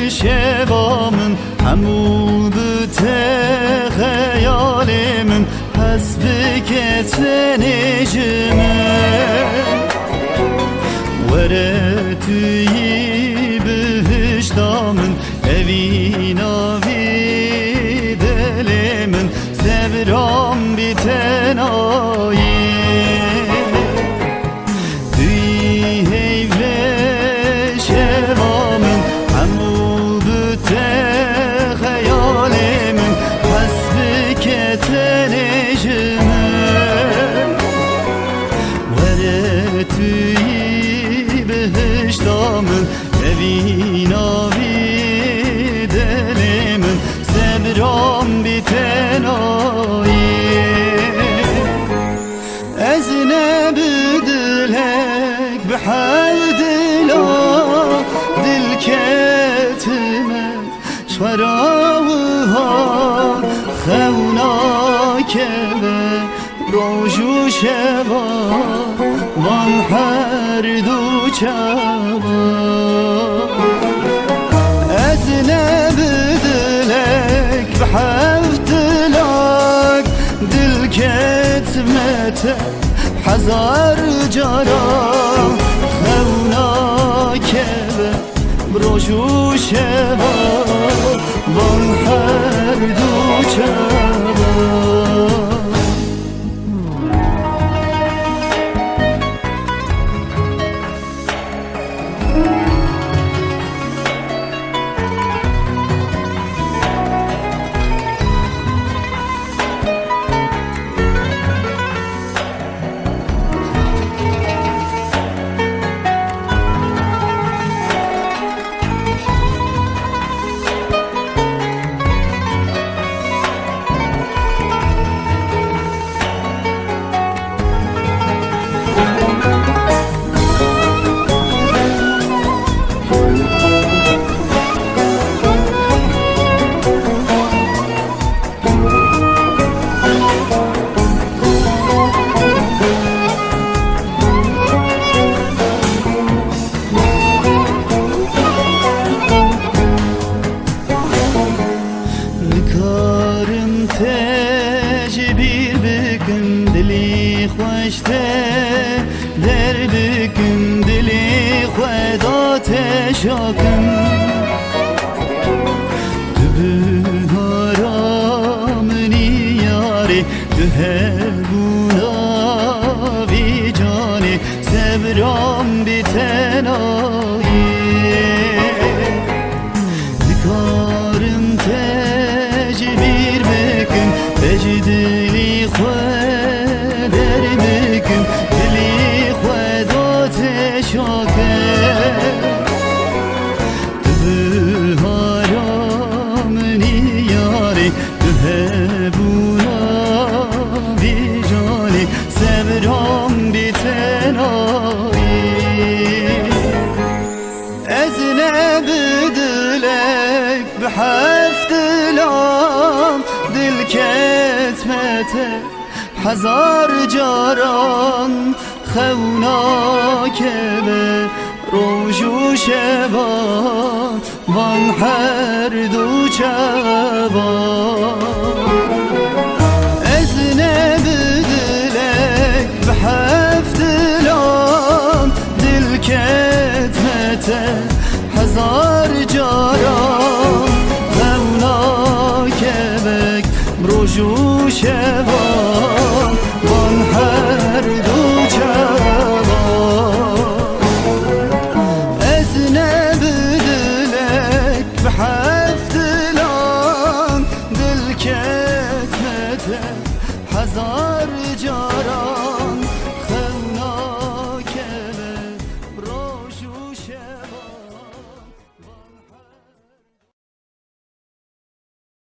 شوامن همو بته خیالمن حسب کتن نجمن وره توی بهشتامن evin avi delimin seviram biten ayı Düy heyvle şevamın hamu büte hayalimin hasbi keten ecimin Vere tüy behiştamın evin avi delimin seviram biten ayı ezne بدلك بحال دلا دل كتمت شراوها خوناك روجو شوا وان هر دو چوا ازنه بدلك بحال دلاك دل كتمت هزار جارا خوناک بروجو شوا وان هر دو چوا تجبیر بکن دلی خوشته در بکن دلی خودات شاکن تو بهارامنی یاری تو هرگونا وی جانی سبرام بیتنایی دکارم تجبیر بکن بجدلی خود در بکن دلی خودات شاکر تو بهارامنی یاری تو هبونا بی جانی سبرام بیتنایی ازنه بدلک بحفت لام دل کتمته هزار جاران خوناک به روجو شوا وان هر دو چه